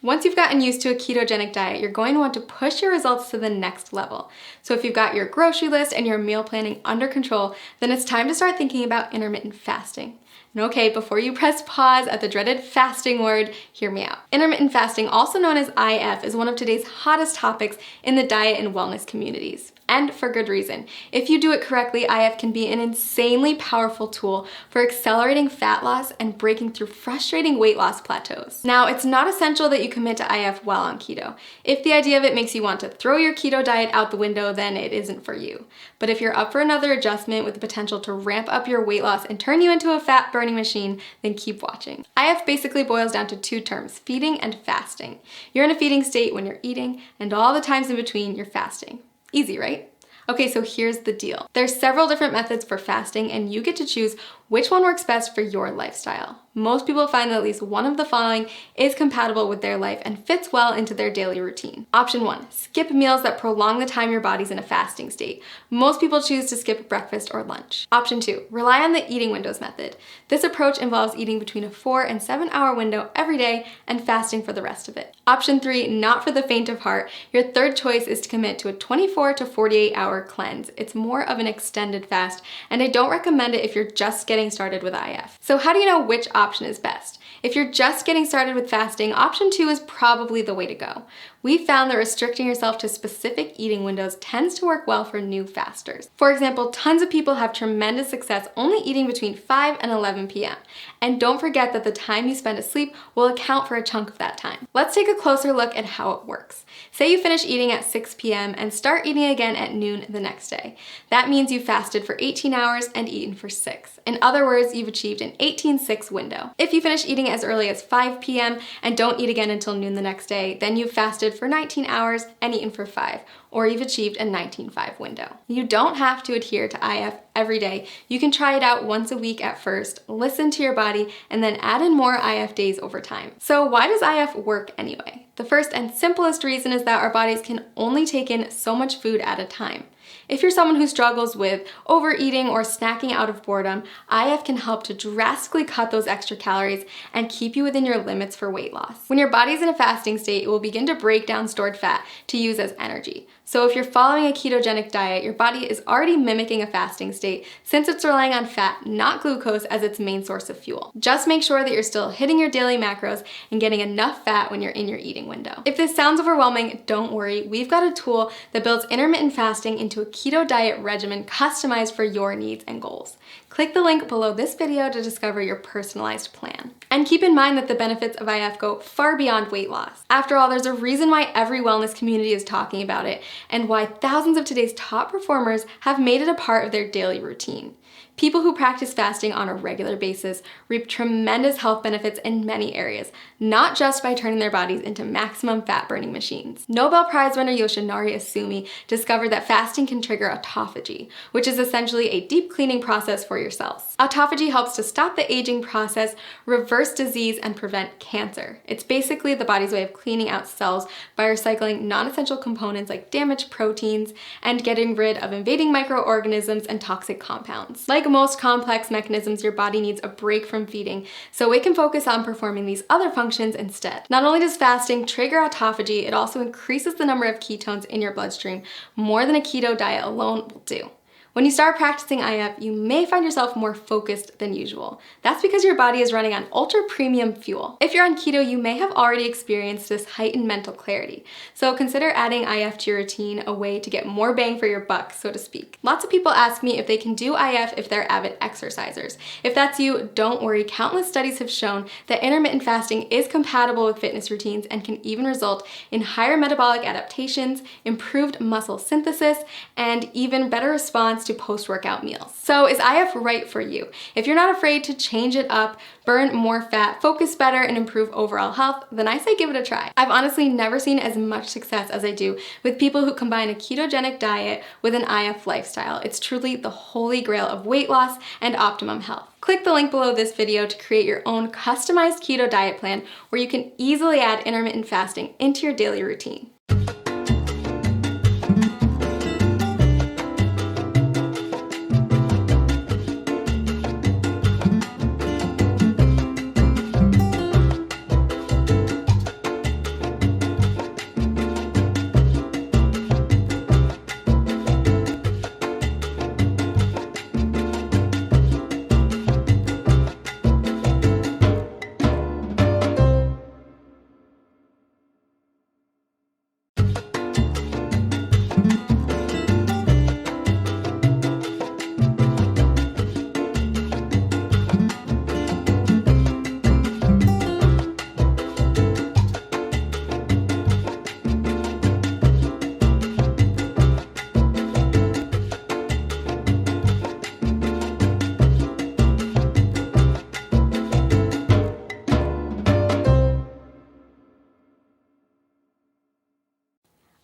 Once you've gotten used to a ketogenic diet, you're going to want to push your results to the next level. So if you've got your grocery list and your meal planning under control, then it's time to start thinking about intermittent fasting. And okay, before you press pause at the dreaded fasting word, hear me out. Intermittent fasting, also known as IF, is one of today's hottest topics in the diet and wellness communities. And for good reason. If you do it correctly, IF can be an insanely powerful tool for accelerating fat loss and breaking through frustrating weight loss plateaus. Now, it's not essential that you commit to IF while on keto. If the idea of it makes you want to throw your keto diet out the window, then it isn't for you. But if you're up for another adjustment with the potential to ramp up your weight loss and turn you into a fat burning machine, then keep watching. IF basically boils down to two terms, feeding and fasting. You're in a feeding state when you're eating, and all the times in between, you're fasting. Easy, right? Okay, so here's the deal. There's several different methods for fasting, and you get to choose which one works best for your lifestyle. Most people find that at least one of the following is compatible with their life and fits well into their daily routine. Option 1, skip meals that prolong the time your body's in a fasting state. Most people choose to skip breakfast or lunch. Option 2, rely on the eating windows method. This approach involves eating between a 4 and 7 hour window every day and fasting for the rest of it. Option 3, not for the faint of heart. Your third choice is to commit to a 24 to 48 hour cleanse. It's more of an extended fast, and I don't recommend it if you're just getting started with IF. So how do you know which option is best? If you're just getting started with fasting, option 2 is probably the way to go. We found that restricting yourself to specific eating windows tends to work well for new fasters. For example, tons of people have tremendous success only eating between 5 and 11 p.m. And don't forget that the time you spend asleep will account for a chunk of that time. Let's take a closer look at how it works. Say you finish eating at 6 p.m. and start eating again at noon the next day. That means you fasted for 18 hours and eaten for 6. In other words, you've achieved an 18-6 window. If you finish eating as early as 5 p.m. and don't eat again until noon the next day, then you've fasted for 19 hours and eaten for 5, or you've achieved a 19-5 window. You don't have to adhere to IF every day. You can try it out once a week at first, listen to your body, and then add in more IF days over time. So why does IF work anyway? The first and simplest reason is that our bodies can only take in so much food at a time. If you're someone who struggles with overeating or snacking out of boredom, IF can help to drastically cut those extra calories and keep you within your limits for weight loss. When your body's in a fasting state, it will begin to break down stored fat to use as energy. So if you're following a ketogenic diet, your body is already mimicking a fasting state since it's relying on fat, not glucose, as its main source of fuel. Just make sure that you're still hitting your daily macros and getting enough fat when you're in your eating window. If this sounds overwhelming, don't worry. We've got a tool that builds intermittent fasting into a keto diet regimen customized for your needs and goals. Click the link below this video to discover your personalized plan. And keep in mind that the benefits of IF go far beyond weight loss. After all, there's a reason why every wellness community is talking about it and why thousands of today's top performers have made it a part of their daily routine. People who practice fasting on a regular basis reap tremendous health benefits in many areas, not just by turning their bodies into maximum fat-burning machines. Nobel Prize winner Yoshinari Asumi discovered that fasting can trigger autophagy, which is essentially a deep cleaning process for your cells. Autophagy helps to stop the aging process, reverse disease, and prevent cancer. It's basically the body's way of cleaning out cells by recycling non-essential components like damaged proteins and getting rid of invading microorganisms and toxic compounds. Like most complex mechanisms, your body needs a break from feeding, so it can focus on performing these other functions instead. Not only does fasting trigger autophagy, it also increases the number of ketones in your bloodstream more than a keto diet alone will do. When you start practicing IF, you may find yourself more focused than usual. That's because your body is running on ultra premium fuel. If you're on keto, you may have already experienced this heightened mental clarity. So consider adding IF to your routine, a way to get more bang for your buck, so to speak. Lots of people ask me if they can do IF if they're avid exercisers. If that's you, don't worry. Countless studies have shown that intermittent fasting is compatible with fitness routines and can even result in higher metabolic adaptations, improved muscle synthesis, and even better response to post-workout meals. So is IF right for you? If you're not afraid to change it up, burn more fat, focus better, and improve overall health, then I say give it a try. I've honestly never seen as much success as I do with people who combine a ketogenic diet with an IF lifestyle. It's truly the holy grail of weight loss and optimum health. Click the link below this video to create your own customized keto diet plan where you can easily add intermittent fasting into your daily routine.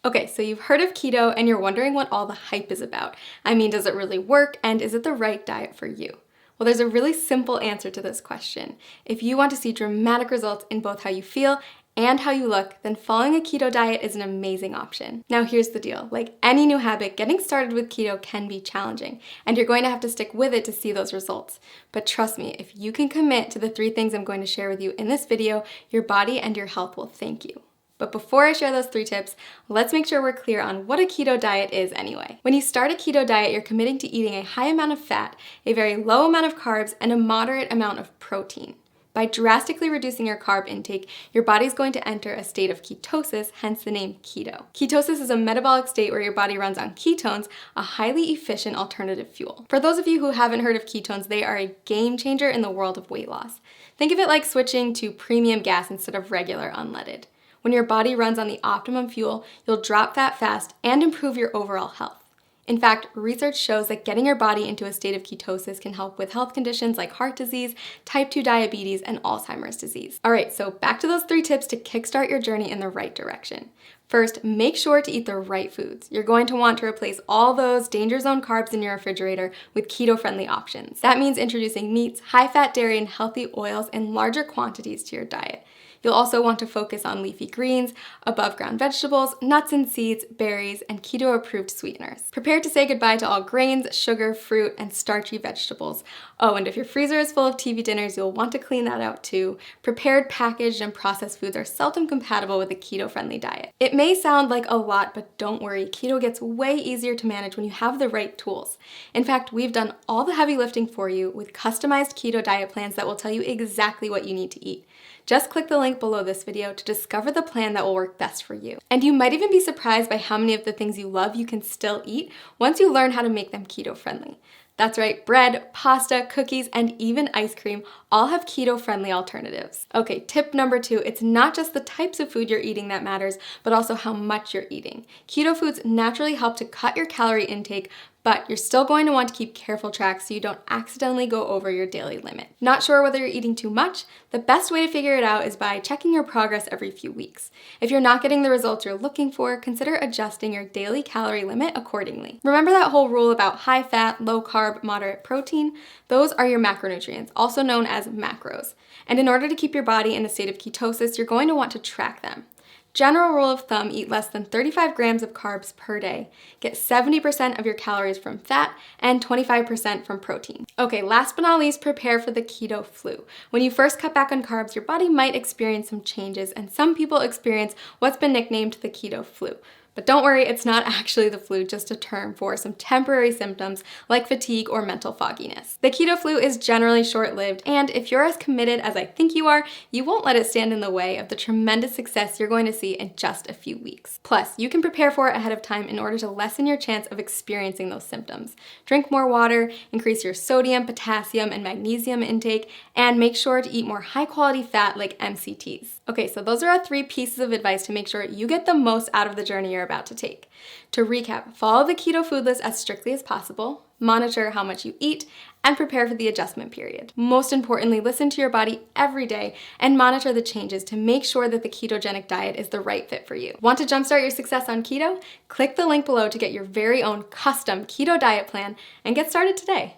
Okay, so you've heard of keto and you're wondering what all the hype is about. I mean, does it really work and is it the right diet for you? Well, there's a really simple answer to this question. If you want to see dramatic results in both how you feel and how you look, then following a keto diet is an amazing option. Now, here's the deal. Like any new habit, getting started with keto can be challenging, and you're going to have to stick with it to see those results. But trust me, if you can commit to the 3 things I'm going to share with you in this video, your body and your health will thank you. But before I share those 3 tips, let's make sure we're clear on what a keto diet is anyway. When you start a keto diet, you're committing to eating a high amount of fat, a very low amount of carbs, and a moderate amount of protein. By drastically reducing your carb intake, your body's going to enter a state of ketosis, hence the name keto. Ketosis is a metabolic state where your body runs on ketones, a highly efficient alternative fuel. For those of you who haven't heard of ketones, they are a game changer in the world of weight loss. Think of it like switching to premium gas instead of regular unleaded. When your body runs on the optimum fuel, you'll drop fat fast and improve your overall health. In fact, research shows that getting your body into a state of ketosis can help with health conditions like heart disease, type 2 diabetes, and Alzheimer's disease. All right, so back to those 3 tips to kickstart your journey in the right direction. First, make sure to eat the right foods. You're going to want to replace all those danger zone carbs in your refrigerator with keto-friendly options. That means introducing meats, high-fat dairy, and healthy oils in larger quantities to your diet. You'll also want to focus on leafy greens, above-ground vegetables, nuts and seeds, berries, and keto-approved sweeteners. Prepare to say goodbye to all grains, sugar, fruit, and starchy vegetables. Oh, and if your freezer is full of TV dinners, you'll want to clean that out too. Prepared, packaged, and processed foods are seldom compatible with a keto-friendly diet. It may sound like a lot, but don't worry, keto gets way easier to manage when you have the right tools. In fact, we've done all the heavy lifting for you with customized keto diet plans that will tell you exactly what you need to eat. Just click the link below this video to discover the plan that will work best for you. And you might even be surprised by how many of the things you love you can still eat once you learn how to make them keto-friendly. That's right, bread, pasta, cookies, and even ice cream all have keto-friendly alternatives. Okay, tip number 2, it's not just the types of food you're eating that matters, but also how much you're eating. Keto foods naturally help to cut your calorie intake, but you're still going to want to keep careful track so you don't accidentally go over your daily limit. Not sure whether you're eating too much? The best way to figure it out is by checking your progress every few weeks. If you're not getting the results you're looking for, consider adjusting your daily calorie limit accordingly. Remember that whole rule about high fat, low carb, moderate protein? Those are your macronutrients, also known as macros. And in order to keep your body in a state of ketosis, you're going to want to track them. General rule of thumb, eat less than 35 grams of carbs per day. Get 70% of your calories from fat and 25% from protein. Okay, last but not least, prepare for the keto flu. When you first cut back on carbs, your body might experience some changes, and some people experience what's been nicknamed the keto flu. But don't worry, it's not actually the flu, just a term for some temporary symptoms like fatigue or mental fogginess. The keto flu is generally short-lived, and if you're as committed as I think you are, you won't let it stand in the way of the tremendous success you're going to see in just a few weeks. Plus, you can prepare for it ahead of time in order to lessen your chance of experiencing those symptoms. Drink more water, increase your sodium, potassium, and magnesium intake, and make sure to eat more high-quality fat like MCTs. Okay, so those are our 3 pieces of advice to make sure you get the most out of the journey you're about to take. To recap, follow the keto food list as strictly as possible, monitor how much you eat, and prepare for the adjustment period. Most importantly, listen to your body every day and monitor the changes to make sure that the ketogenic diet is the right fit for you. Want to jumpstart your success on keto? Click the link below to get your very own custom keto diet plan and get started today.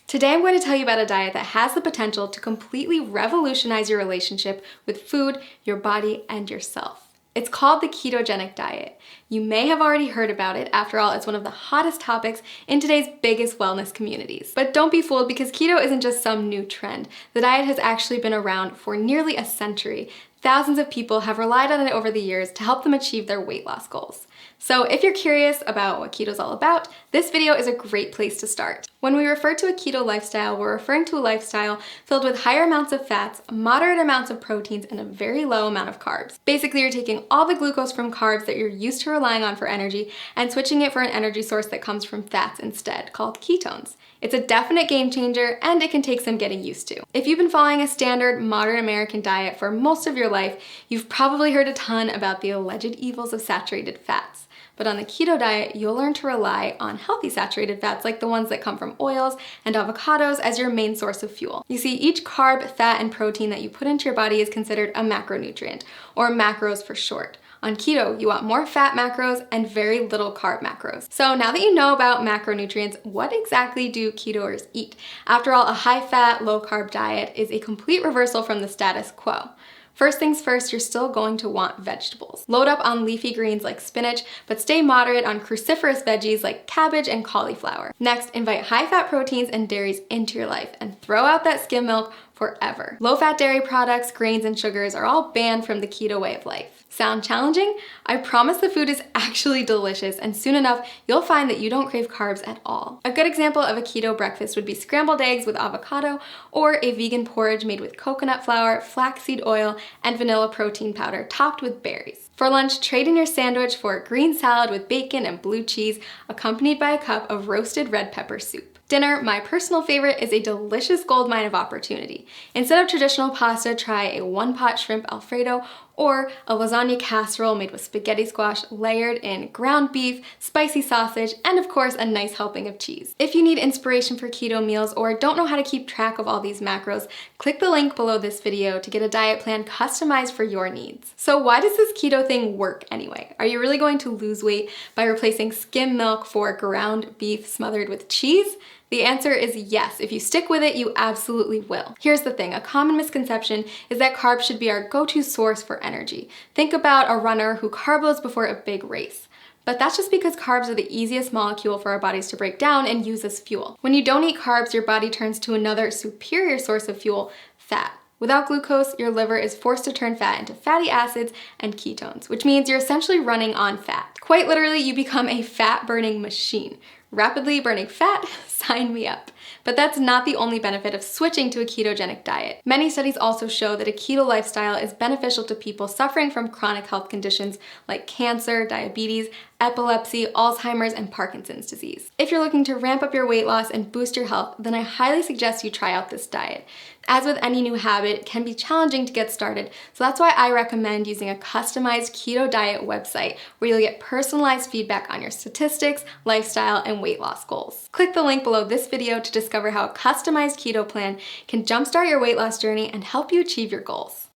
Today I'm going to tell you about a diet that has the potential to completely revolutionize your relationship with food, your body, and yourself. It's called the ketogenic diet. You may have already heard about it. After all, it's one of the hottest topics in today's biggest wellness communities. But don't be fooled, because keto isn't just some new trend. The diet has actually been around for nearly a century. Thousands of people have relied on it over the years to help them achieve their weight loss goals. So if you're curious about what keto is all about, this video is a great place to start. When we refer to a keto lifestyle, we're referring to a lifestyle filled with higher amounts of fats, moderate amounts of proteins, and a very low amount of carbs. Basically, you're taking all the glucose from carbs that you're used to relying on for energy and switching it for an energy source that comes from fats instead, called ketones. It's a definite game changer, and it can take some getting used to. If you've been following a standard modern American diet for most of your life, you've probably heard a ton about the alleged evils of saturated fats. But on the keto diet, you'll learn to rely on healthy saturated fats like the ones that come from oils and avocados as your main source of fuel. You see, each carb, fat, and protein that you put into your body is considered a macronutrient, or macros for short. On keto, you want more fat macros and very little carb macros. So now that you know about macronutrients, what exactly do ketoers eat? After all, a high-fat, low-carb diet is a complete reversal from the status quo. First things first, you're still going to want vegetables. Load up on leafy greens like spinach, but stay moderate on cruciferous veggies like cabbage and cauliflower. Next, invite high-fat proteins and dairies into your life and throw out that skim milk forever. Low-fat dairy products, grains, and sugars are all banned from the keto way of life. Sound challenging? I promise the food is actually delicious, and soon enough, you'll find that you don't crave carbs at all. A good example of a keto breakfast would be scrambled eggs with avocado, or a vegan porridge made with coconut flour, flaxseed oil, and vanilla protein powder topped with berries. For lunch, trade in your sandwich for a green salad with bacon and blue cheese, accompanied by a cup of roasted red pepper soup. Dinner, my personal favorite, is a delicious goldmine of opportunity. Instead of traditional pasta, try a one-pot shrimp Alfredo or a lasagna casserole made with spaghetti squash layered in ground beef, spicy sausage, and of course a nice helping of cheese. If you need inspiration for keto meals or don't know how to keep track of all these macros, click the link below this video to get a diet plan customized for your needs. So why does this keto thing work anyway? Are you really going to lose weight by replacing skim milk for ground beef smothered with cheese? The answer is yes. If you stick with it, you absolutely will. Here's the thing, a common misconception is that carbs should be our go-to source for energy. Think about a runner who carb loads before a big race. But that's just because carbs are the easiest molecule for our bodies to break down and use as fuel. When you don't eat carbs, your body turns to another superior source of fuel, fat. Without glucose, your liver is forced to turn fat into fatty acids and ketones, which means you're essentially running on fat. Quite literally, you become a fat-burning machine. Rapidly burning fat? Sign me up. But that's not the only benefit of switching to a ketogenic diet. Many studies also show that a keto lifestyle is beneficial to people suffering from chronic health conditions like cancer, diabetes, epilepsy, Alzheimer's, and Parkinson's disease. If you're looking to ramp up your weight loss and boost your health, then I highly suggest you try out this diet. As with any new habit, it can be challenging to get started, so that's why I recommend using a customized keto diet website where you'll get personalized feedback on your statistics, lifestyle, and weight loss goals. Click the link below this video to discover how a customized keto plan can jumpstart your weight loss journey and help you achieve your goals.